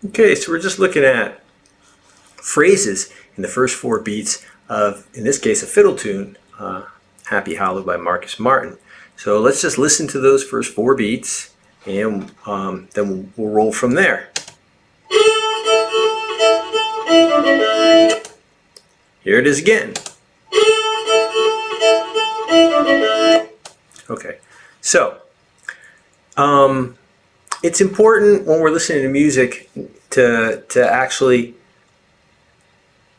Okay, so we're just looking at phrases in the first four beats of, in this case, a fiddle tune, Happy Hollow by Marcus Martin. So let's just listen to those first four beats, and then we'll roll from there. Here it is again. Okay, so it's important when we're listening to music to actually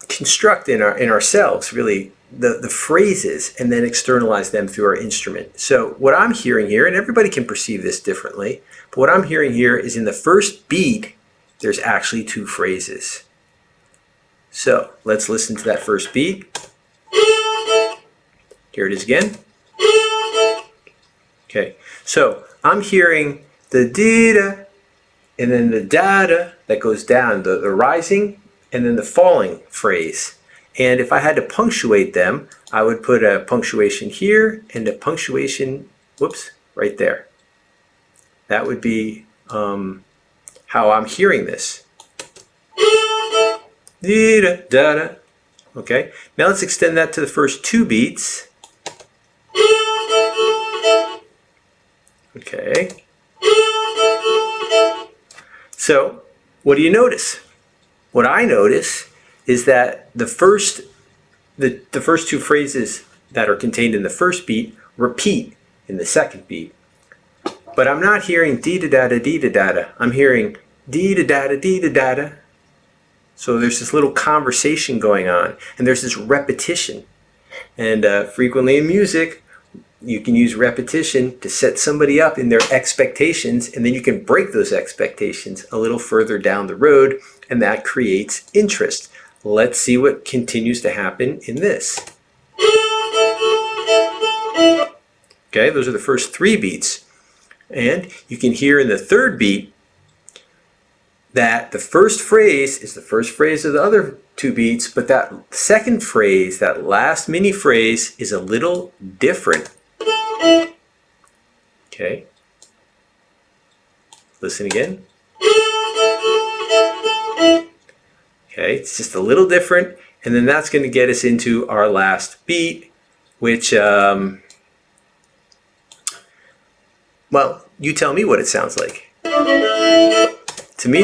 construct in ourselves really the phrases and then externalize them through our instrument. So what I'm hearing here, and everybody can perceive this differently, but what I'm hearing here is in the first beat there's actually two phrases. So let's listen to that first beat. Here it is again. Okay, so I'm hearing the dee-da and then the da-da that goes down, the rising and then the falling phrase. And if I had to punctuate them, I would put a punctuation here and a punctuation, whoops, right there. That would be how I'm hearing this. Dee-da, da-da. Okay, now let's extend that to the first two beats. Okay. So, what do you notice? What I notice is that the first two phrases that are contained in the first beat repeat in the second beat. But I'm not hearing dee-da-da-da, dee-da-da-da. I'm hearing dee-da-da-da, dee-da-da-da. So there's this little conversation going on, and there's this repetition. And frequently in music, you can use repetition to set somebody up in their expectations, and then you can break those expectations a little further down the road, and that creates interest. Let's see what continues to happen in this. Okay, those are the first three beats. And you can hear in the third beat that the first phrase is the first phrase of the other two beats, but that second phrase, that last mini phrase, is a little different. Okay. Listen again. Okay, it's just a little different, and then that's going to get us into our last beat, which, well, you tell me what it sounds like. To me,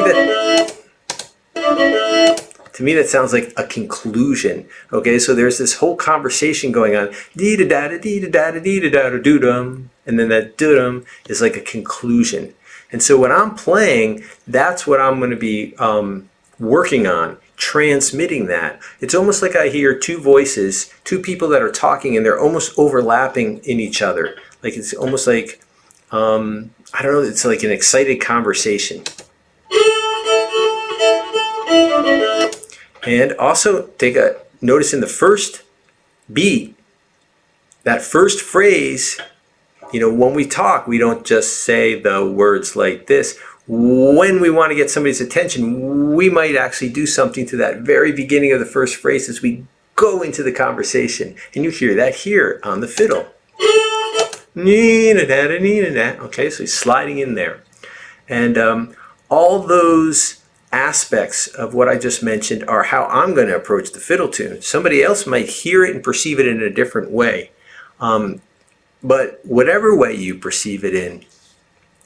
that sounds like a conclusion. Okay, so there's this whole conversation going on. Dee-da-da-da, dee-da-da-da, dee-da-da-da, doo-dum. And then that doo-dum is like a conclusion. And so when I'm playing, that's what I'm going to be working on, transmitting that. It's almost like I hear two voices, two people that are talking, and they're almost overlapping in each other. Like it's almost like, I don't know, it's like an excited conversation. And also take a notice in the first beat, that first phrase, you know, when we talk, we don't just say the words like this. When we want to get somebody's attention, we might actually do something to that very beginning of the first phrase as we go into the conversation. And you hear that here on the fiddle. Okay, so he's sliding in there. And all those aspects of what I just mentioned are how I'm going to approach the fiddle tune. Somebody else might hear it and perceive it in a different way. But whatever way you perceive it in,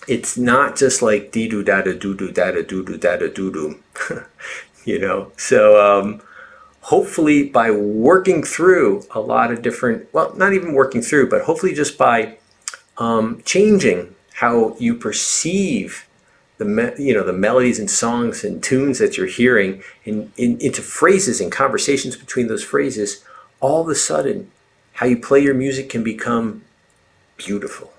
it's not just like dee-doo-da-da, doo-doo-da-da, doo-doo-da-da, doo-doo. You know, so hopefully by working through a lot of different, well, not even working through, but hopefully just by changing how you perceive the melodies and songs and tunes that you're hearing into phrases and conversations between those phrases, all of a sudden how you play your music can become beautiful.